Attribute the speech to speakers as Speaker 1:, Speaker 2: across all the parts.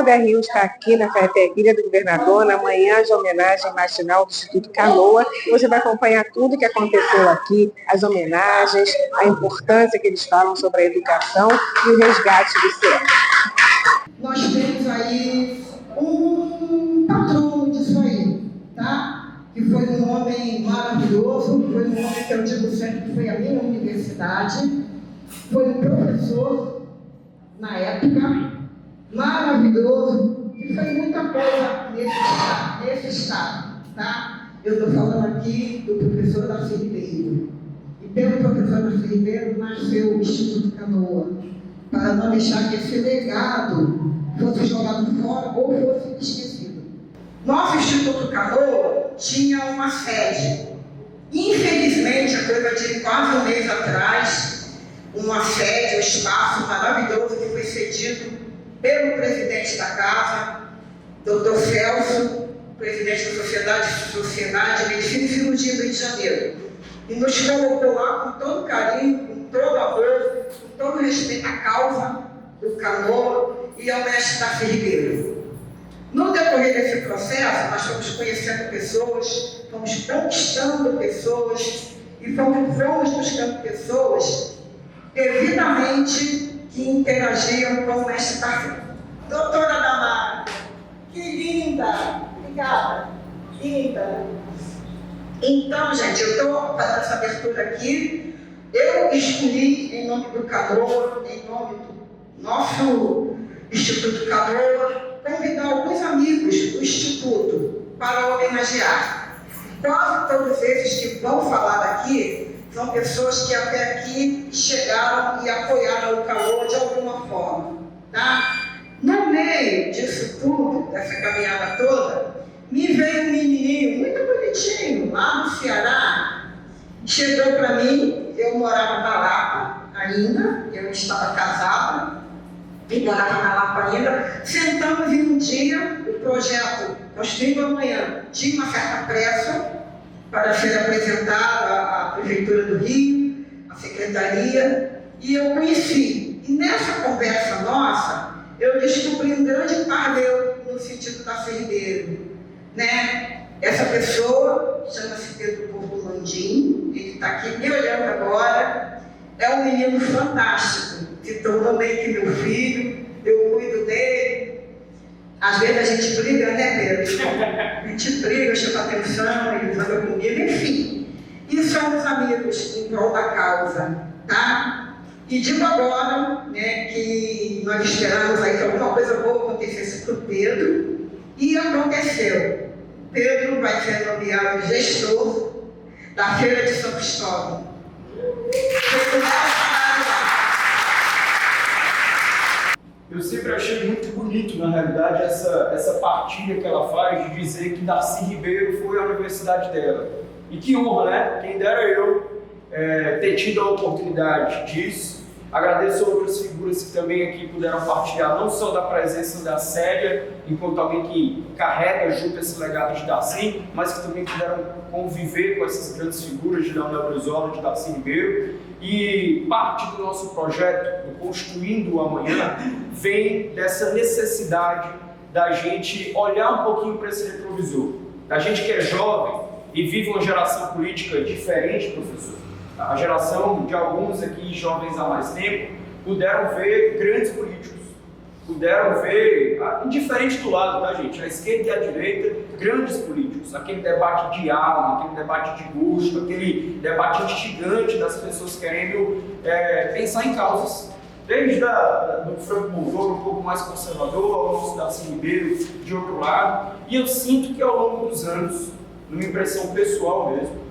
Speaker 1: Cláudia Rios está aqui na Ilha do Governador, na manhã de homenagem matinal do Instituto Canoa. Você vai acompanhar tudo que aconteceu aqui, as homenagens, a importância que eles falam sobre a educação e o resgate do CIEP.
Speaker 2: Nós temos aí um patrono disso aí, tá? Que foi um homem maravilhoso, foi um homem que eu digo sempre que foi a minha universidade, foi um professor na época, maravilhoso, que fez muita coisa nesse estado, tá? Eu estou falando aqui do professor Darcy Ribeiro. E pelo professor Darcy Ribeiro nasceu o Instituto Canoa, para não deixar que esse legado fosse jogado fora ou fosse esquecido. Nosso Instituto Canoa tinha uma sede. Infelizmente, a coisa de quase um mês atrás, uma sede, um espaço maravilhoso que foi cedido pelo presidente da casa, Dr. Celso, presidente da Sociedade de Medicina e Cirurgia do Rio de Janeiro, e nos colocou lá com todo carinho, com todo amor, com todo respeito à causa do Canoa e ao mestre Darcy Ribeiro. No decorrer desse processo, nós fomos conhecendo pessoas, fomos conquistando pessoas e fomos buscando pessoas devidamente que interagiam com o mestre Darcy. Doutora Damara, que linda! Obrigada, linda! Então, gente, eu estou fazendo essa abertura aqui. Eu escolhi, em nome do Canoa, em nome do nosso Instituto Canoa, convidar alguns amigos do Instituto para homenagear. Quase todos esses que vão falar daqui são pessoas que até aqui chegaram e apoiaram o Canoa de alguma forma, tá? No meio disso tudo, dessa caminhada toda, me veio um menininho muito bonitinho, lá no Ceará, chegou para mim, eu morava na Lapa ainda, eu estava casada, e morava na Lapa ainda, sentamos em um dia, o projeto Construindo Amanhã tinha uma certa pressa para ser apresentado à Prefeitura do Rio, à Secretaria, e eu conheci. E nessa conversa nossa, eu descobri um grande par meu no sentido da Ribeiro, né? Essa pessoa chama-se Pedro Porto Landim, ele está aqui me olhando agora, é um menino fantástico, se tornou meio que meu filho, eu cuido dele. Às vezes a gente briga, né, Pedro? A gente briga, chama atenção, ele anda comigo, enfim. E somos amigos em prol da causa, tá? E digo agora, né, que nós esperamos aí que alguma coisa boa acontecesse para o Pedro, e aconteceu. Pedro vai ser nomeado gestor da Feira de São Cristóvão.
Speaker 3: Eu sempre achei muito bonito, na realidade, essa partilha que ela faz de dizer que Darcy Ribeiro foi a universidade dela. E que honra, né? Quem dera eu ter tido a oportunidade disso. Agradeço a outras figuras que também aqui puderam partilhar, não só da presença da Célia, enquanto alguém que carrega junto esse legado de Darcy, mas que também puderam conviver com essas grandes figuras de Leonel Brizola, de Darcy Ribeiro. E parte do nosso projeto, do Construindo o Amanhã, vem dessa necessidade da gente olhar um pouquinho para esse retrovisor. Da gente que é jovem e vive uma geração política diferente, professor. A geração de alguns aqui, jovens há mais tempo, puderam ver grandes políticos, puderam ver, indiferente do lado, tá, gente? A esquerda e a direita, grandes políticos. Aquele debate de alma, aquele debate de gosto, aquele debate instigante das pessoas querendo pensar em causas. Desde do Franco Montoro, um pouco mais conservador, ao nosso Darcy Ribeiro, de outro lado. E eu sinto que ao longo dos anos, numa impressão pessoal mesmo,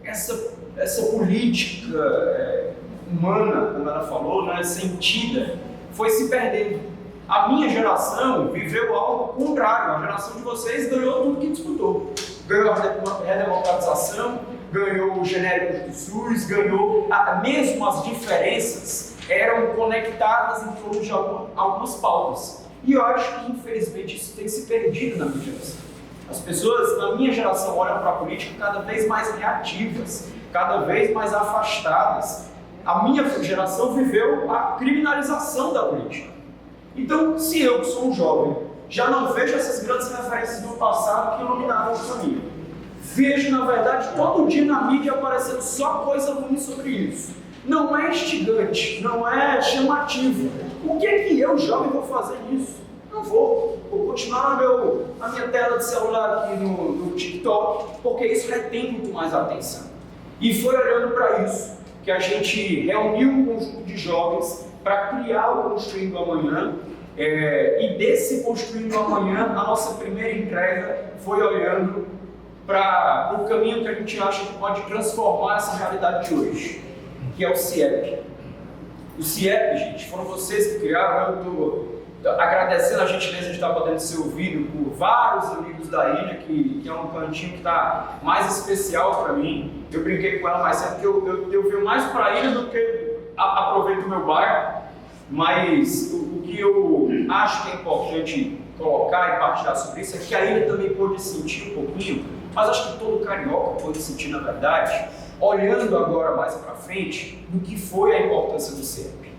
Speaker 3: essa política humana, como ela falou, né, sentida, foi se perdendo. A minha geração viveu algo contrário. A geração de vocês ganhou tudo que disputou. Ganhou a redemocratização, ganhou o genérico do SUS, ganhou... Mesmo as diferenças eram conectadas em torno de algumas pautas. E eu acho que, infelizmente, isso tem se perdido na minha geração. As pessoas da minha geração olham para a política cada vez mais reativas, cada vez mais afastadas. A minha geração viveu a criminalização da política. Então, se eu, que sou um jovem, já não vejo essas grandes referências do passado que iluminavam o caminho, vejo, na verdade, todo dia na mídia aparecendo só coisa ruim sobre isso. Não é instigante, não é chamativo. O que é que eu, jovem, vou fazer nisso? Não vou. Vou continuar na minha tela de celular aqui no TikTok, porque isso retém muito mais a atenção. E foi olhando para isso que a gente reuniu um conjunto de jovens para criar o Construindo Amanhã. E desse Construindo Amanhã, a nossa primeira entrega foi olhando para o caminho que a gente acha que pode transformar essa realidade de hoje, que é o CIEP. O CIEP, gente, foram vocês que criaram. Eu estou agradecendo a gentileza de estar podendo ser ouvido por vários amigos da ilha, que é um cantinho que está mais especial para mim. Eu brinquei com ela mais cedo, que eu venho mais para a ilha do que aproveito o meu bairro, mas o que eu acho que é importante colocar e partilhar sobre isso é que a ilha também pôde sentir um pouquinho, mas acho que todo carioca pôde sentir, na verdade, olhando agora mais para frente, do que foi a importância do CIEP.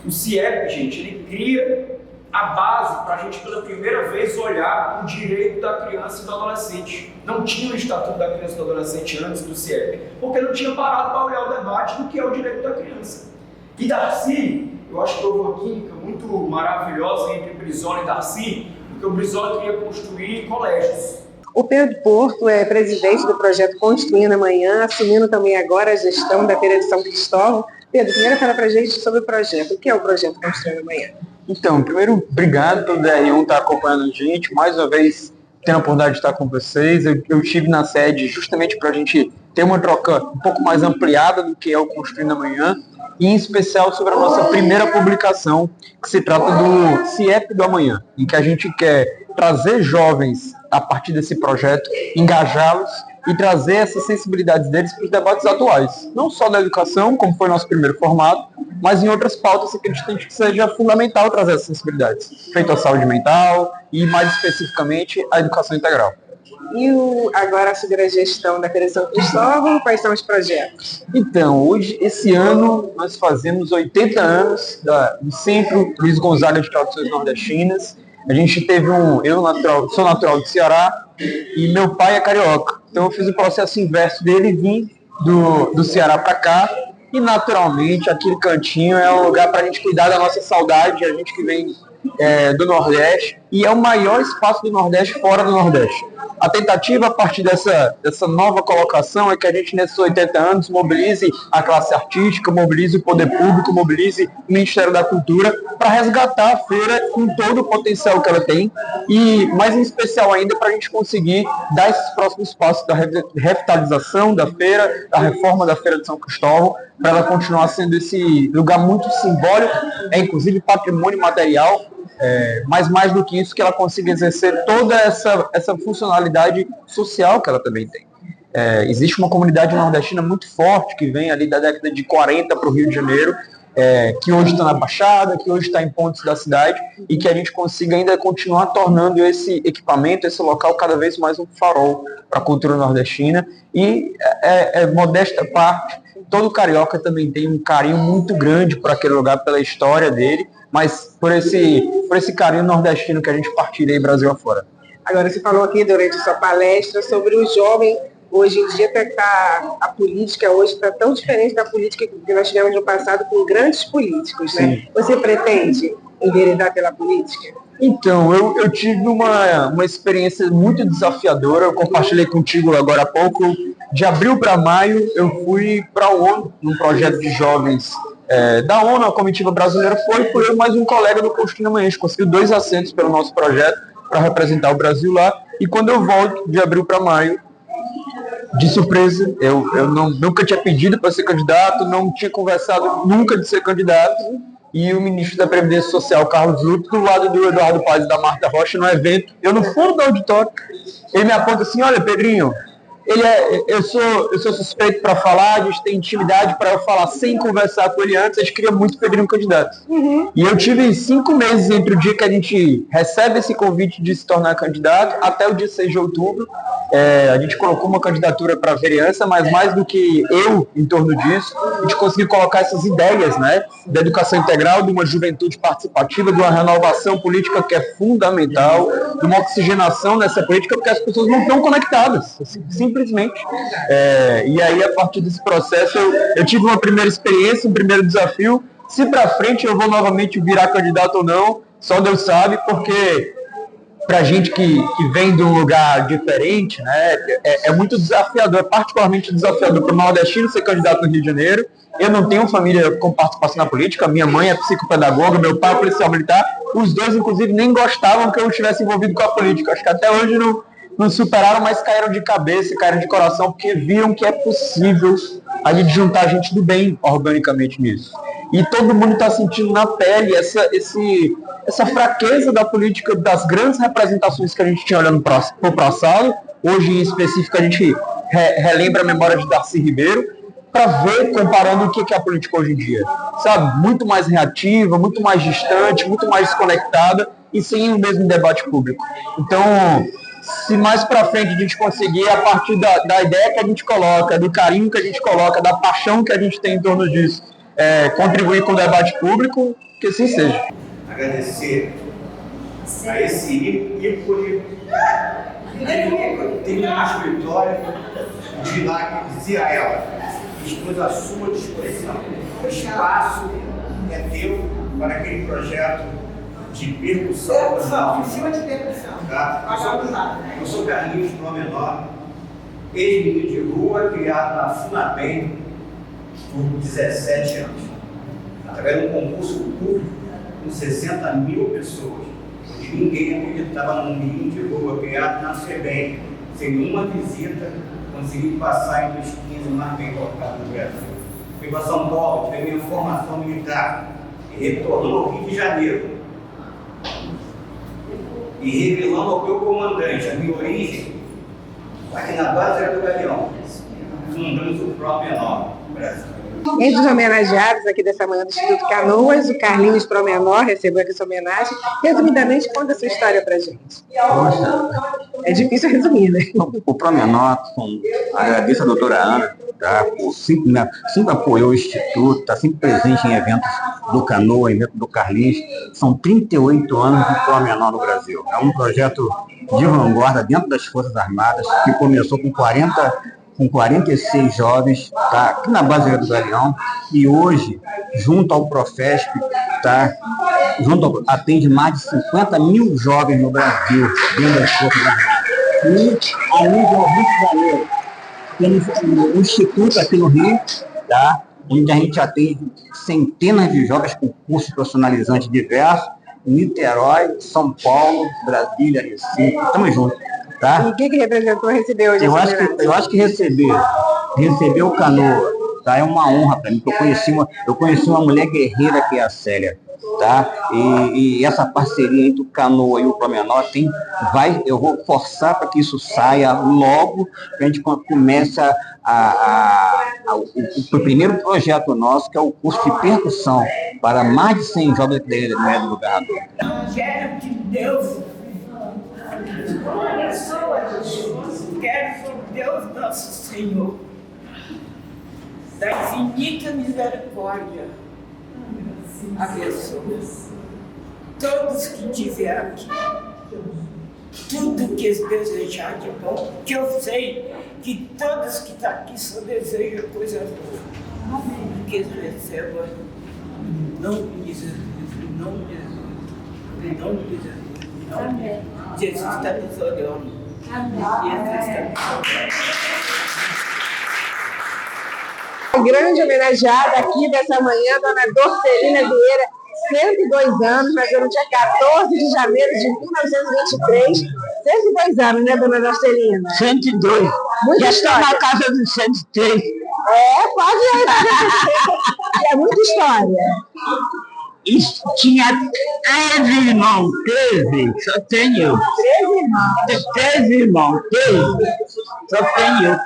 Speaker 3: O CIEP, gente, ele cria a base para a gente, pela primeira vez, olhar o direito da criança e do adolescente. Não tinha o Estatuto da Criança e do Adolescente antes do CIEP, porque não tinha parado para olhar o debate do que é o direito da criança. E Darcy, eu acho que houve uma química muito maravilhosa entre Brizola e Darcy, porque o Brizola queria construir colégios.
Speaker 1: O Pedro Porto é presidente do projeto Construindo Amanhã, assumindo também agora a gestão da Feira de São Cristóvão. Pedro, primeiro fala para a gente sobre o projeto. O que é o projeto Construindo Amanhã?
Speaker 4: Então, primeiro, obrigado pelo DR1 estar acompanhando a gente. Mais uma vez, tendo a oportunidade de estar com vocês. Eu estive na sede justamente para a gente ter uma troca um pouco mais ampliada do que é o Construindo Amanhã, e em especial sobre a nossa primeira publicação, que se trata do CIEP do Amanhã, em que a gente quer trazer jovens a partir desse projeto, engajá-los e trazer essas sensibilidades deles para os debates atuais. Não só da educação, como foi o nosso primeiro formato, mas em outras pautas que a gente tem que seja fundamental trazer essas sensibilidades, feito a saúde mental e, mais especificamente, a educação integral.
Speaker 1: E agora sobre a gestão da Feira de São Cristóvão, quais são os projetos?
Speaker 4: Então, hoje, esse ano, nós fazemos 80 anos do Centro Luiz Gonzaga de Traduções Nordestinas. A gente teve sou natural do Ceará e meu pai é carioca. Então eu fiz o processo inverso dele e vim do Ceará para cá. E naturalmente aquele cantinho é um lugar para a gente cuidar da nossa saudade, a gente que vem do Nordeste, e é o maior espaço do Nordeste fora do Nordeste. A tentativa, a partir dessa nova colocação, é que a gente, nesses 80 anos, mobilize a classe artística, mobilize o poder público, mobilize o Ministério da Cultura para resgatar a feira com todo o potencial que ela tem, e, mais em especial ainda, para a gente conseguir dar esses próximos passos da revitalização da feira, da reforma da Feira de São Cristóvão, para ela continuar sendo esse lugar muito simbólico, inclusive patrimônio material, mas mais do que isso, que ela consiga exercer toda essa funcionalidade social que ela também tem. Existe uma comunidade nordestina muito forte que vem ali da década de 40 para o Rio de Janeiro, que hoje está na Baixada, que hoje está em pontos da cidade, e que a gente consiga ainda continuar tornando esse equipamento, esse local, cada vez mais um farol para a cultura nordestina. E, modesta parte, todo carioca também tem um carinho muito grande por aquele lugar, pela história dele, mas por esse carinho nordestino que a gente partilha aí Brasil afora.
Speaker 1: Agora, você falou aqui durante a sua palestra sobre o jovem. Hoje em dia a política hoje está tão diferente da política que nós tivemos no passado com grandes políticos, né?
Speaker 4: Sim.
Speaker 1: Você pretende enveredar pela política?
Speaker 4: Então, eu tive uma experiência muito desafiadora, eu compartilhei contigo agora há pouco. De abril para maio, eu fui para a ONU, num projeto de jovens da ONU, a comitiva brasileira foi eu mais um colega do Construindo Amanhã. A gente conseguiu 2 assentos pelo nosso projeto para representar o Brasil lá. E quando eu volto de abril para maio, de surpresa, eu nunca tinha pedido para ser candidato, não tinha conversado nunca de ser candidato. E o ministro da Previdência Social, Carlos Luto, do lado do Eduardo Paz e da Marta Rocha, no evento, eu no fundo do auditório, ele me aponta assim: olha, Pedrinho, eu sou suspeito para falar, a gente tem intimidade para eu falar sem conversar com ele antes, a gente queria muito que ele um candidato. E eu tive 5 meses entre o dia que a gente recebe esse convite de se tornar candidato até o dia 6 de outubro. A gente colocou uma candidatura para vereança, mas mais do que eu em torno disso, a gente conseguiu colocar essas ideias, né, da educação integral, de uma juventude participativa, de uma renovação política que é fundamental, de uma oxigenação nessa política, porque as pessoas não estão conectadas, simplesmente. E aí, a partir desse processo, eu tive uma primeira experiência, um primeiro desafio. Se para frente eu vou novamente virar candidato ou não, só Deus sabe, porque para gente que vem de um lugar diferente, né, é muito desafiador, é particularmente desafiador para o nordestino ser candidato no Rio de Janeiro. Eu não tenho família com participação na política, minha mãe é psicopedagoga, meu pai é policial militar, os dois, inclusive, nem gostavam que eu estivesse envolvido com a política. Acho que até hoje não superaram, mas caíram de cabeça, caíram de coração, porque viram que é possível a gente juntar gente do bem organicamente nisso. E todo mundo está sentindo na pele essa fraqueza da política, das grandes representações que a gente tinha olhando para o passado. Hoje, em específico, a gente relembra a memória de Darcy Ribeiro, para ver, comparando o que é a política hoje em dia. Sabe? Muito mais reativa, muito mais distante, muito mais desconectada e sem o mesmo debate público. Então, se mais para frente a gente conseguir, a partir da ideia que a gente coloca, do carinho que a gente coloca, da paixão que a gente tem em torno disso, contribuir com o debate público, que assim seja.
Speaker 5: Agradecer a esse ícone. Tem uma escritório de lá que dizia a ela: expôs à sua disposição. O espaço é teu para aquele projeto de percussão.
Speaker 2: Em cima de percussão.
Speaker 5: Tá? Eu sou Carlinhos Promenor, ex-menino de rua, criado na FUNABEM por 17 anos. Através de um concurso público com 60 mil pessoas, onde ninguém acreditava num menino de rua criado na FEBEM, sem nenhuma visita, consegui passar entre os 15 mais bem colocados no Brasil. Fui para São Paulo, tive minha formação militar e retornou ao Rio de Janeiro. E revelando ao meu comandante a minha origem, aqui na base do Galeão, fundamos o Promenor Brasil.
Speaker 1: Entre os homenageados aqui dessa manhã do Instituto Canoas, o Carlinhos Promenor recebeu aqui essa homenagem. Resumidamente, conta essa história pra gente. É difícil resumir, né?
Speaker 6: O Promenor, agradeço a doutora Ana, tá, por sempre apoiou o Instituto, está sempre presente em eventos do Canoa, evento do Carlinhos. São 38 anos de Promenor no Brasil. É um projeto de vanguarda dentro das Forças Armadas, que começou com 46 jovens, tá, aqui na base do Galeão, e hoje, junto ao Profesp, tá, atende mais de 50 mil jovens no Brasil, dentro das Forças Armadas. E ao nível Rio de Janeiro, temos um instituto aqui no Rio, tá, onde a gente atende centenas de jovens com cursos profissionalizantes diversos, em Niterói, São Paulo, Brasília, Recife, estamos juntos. Tá?
Speaker 1: E o que representou receber hoje?
Speaker 6: Eu acho que receber o Canoa, tá? É uma honra para mim, porque eu conheci uma mulher guerreira que é a Célia, tá? E essa parceria entre o Canoa e o Promenor eu vou forçar para que isso saia logo, que a gente comece o primeiro projeto nosso, que é o curso de percussão para mais de 100 jovens do governador.
Speaker 7: Quero que Deus quero que Deus nosso Senhor, da infinita misericórdia, abençoe todos que estiverem aqui, tudo que eles desejar de bom, que eu sei que todos que estão aqui só desejam coisa boa, que eles recebam em nome de Jesus, em nome de Jesus, em nome de Jesus. Amém. Jesus está nos olhando.
Speaker 1: A grande homenageada aqui dessa manhã, dona Dorcelina Vieira, 102 anos, nasceu no dia 14 de janeiro de 1923. 102 anos, né, dona Dorcelina?
Speaker 7: 102.
Speaker 1: Muita história.
Speaker 7: Já está na casa dos 103.
Speaker 1: Quase aí. É muita história.
Speaker 7: Isso tinha 13 irmãos, 13, só tenho.
Speaker 1: 13 irmãos.
Speaker 7: 13 irmãos, 13. só tem eu.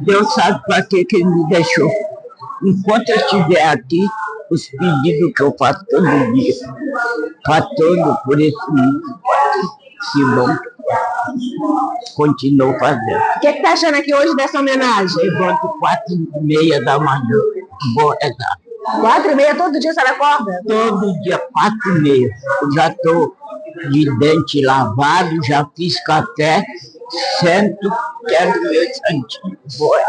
Speaker 7: Deus sabe para que ele me deixou. Enquanto eu estiver aqui, os pedidos que eu faço todo dia, para todo por esse mundo, que bom, continuo fazendo.
Speaker 1: O que está achando aqui hoje dessa homenagem?
Speaker 7: Levanto 4h30 da manhã, bora já.
Speaker 1: 4h30 todo dia você acorda?
Speaker 7: Todo dia, 4h30. Eu já estou de dente lavado, já fiz café, sento, quero meu santinho, bora.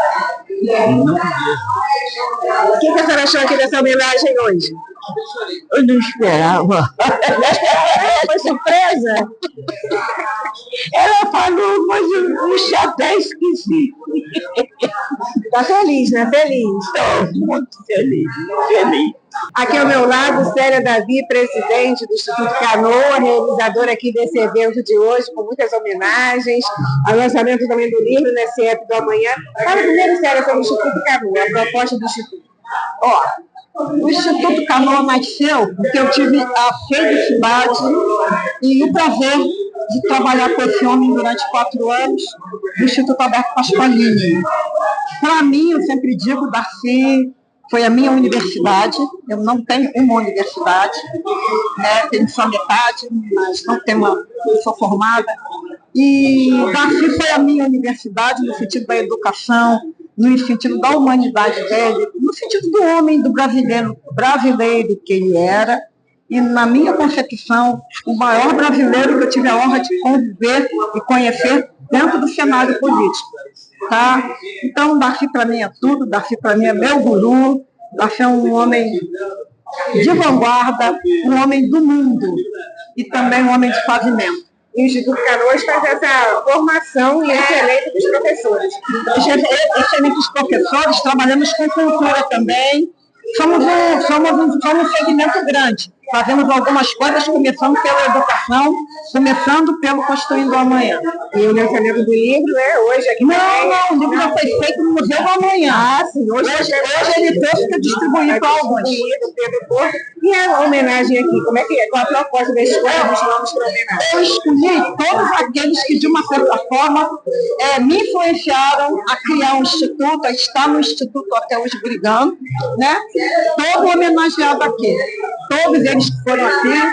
Speaker 7: Não mesmo.
Speaker 1: O que a senhora achou aqui dessa homenagem hoje?
Speaker 7: Eu não esperava.
Speaker 1: Foi surpresa?
Speaker 7: Ela falou, mas eu até esqueci.
Speaker 1: Tá feliz, né? Feliz.
Speaker 7: Estou muito feliz, feliz.
Speaker 1: Aqui ao meu lado, Célia Davi, presidente do Instituto Canoa, realizadora aqui desse evento de hoje, com muitas homenagens, ao lançamento também do livro, nesse app do amanhã. Fala primeiro, Célia, sobre o Instituto Canoa, a proposta do Instituto.
Speaker 2: O Instituto Canoa nasceu porque eu tive a felicidade e o prazer de trabalhar com esse homem durante 4 anos no Instituto Alberto Pasqualini. Para mim, eu sempre digo, Darcy foi a minha universidade. Eu não tenho uma universidade, né? Tenho só metade, mas não tenho uma, sou formada. E Darcy foi a minha universidade no sentido da educação, no sentido da humanidade dele, no sentido do homem, do brasileiro que ele era. E, na minha concepção, o maior brasileiro que eu tive a honra de conviver e conhecer dentro do cenário político. Tá? Então, Darcy para mim é tudo, Darcy para mim é meu guru, Darcy é um homem de vanguarda, um homem do mundo e também um homem de pavimento.
Speaker 1: E o Instituto Canoas faz essa formação e excelência dos professores.
Speaker 2: Excelentes professores, trabalhamos com cultura também. Somos um segmento grande. Fazemos algumas coisas, começando pela educação, começando pelo Construindo o Amanhã.
Speaker 1: E o lançamento do livro, né? Hoje aqui
Speaker 2: Não, o livro já foi feito no Museu do Amanhã.
Speaker 1: Ah, sim. Hoje
Speaker 2: ele trouxe para distribuir para alguns.
Speaker 1: E a homenagem aqui, como é que é? Qual a proposta da escolha dos nomes para homenagem?
Speaker 2: Eu escolhi todos aqueles que, de uma certa forma, me influenciaram a criar um instituto, a estar no instituto até hoje brigando, né? Todo homenageado aqui. Todos eles que foram aqui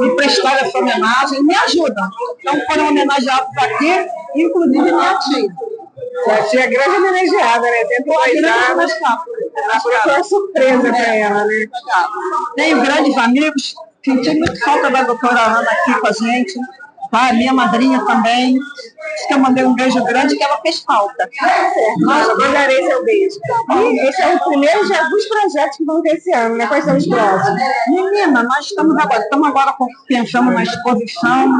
Speaker 2: me prestaram essa homenagem, me ajudam. Então foram homenageados aqui, inclusive minha tia.
Speaker 1: A tia é grande homenageada, né? Dentro da anos. Foi uma surpresa para ela, né?
Speaker 2: Tenho grandes amigos, senti muito falta da doutora Ana aqui com a gente. Tá? Minha madrinha também. Diz que eu mandei um beijo grande que ela fez falta.
Speaker 1: Nossa, eu darei seu beijo. E esse é o primeiro de alguns projetos que vão ter esse ano, né? Quais são os próximos?
Speaker 2: Menina, nós estamos agora pensando na exposição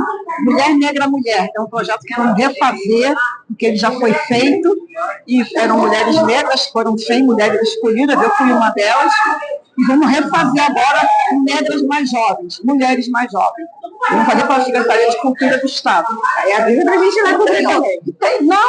Speaker 2: Mulher Negra Mulher, que é um projeto que vamos refazer, porque ele já foi feito, e eram mulheres negras, foram 100 mulheres escolhidas, eu fui uma delas, e vamos refazer agora com negras mais jovens, mulheres mais jovens. Vamos fazer para a Secretaria de Cultura do Estado.
Speaker 1: Aí a vida para a gente vai cobrir também.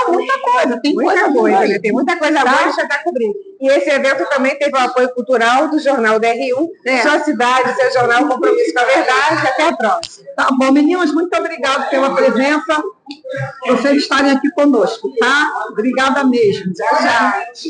Speaker 2: Muita coisa. Tem
Speaker 1: muita coisa, né? Tem muita coisa boa que já está cobrindo. E esse evento também teve o apoio cultural do Jornal DR1, Sua Cidade, Seu Jornal, Compromisso com a Verdade. Até a próxima.
Speaker 2: Tá bom, meninas, muito obrigada pela presença. Vocês estarem aqui conosco, tá? Obrigada mesmo.
Speaker 1: Tchau, tchau.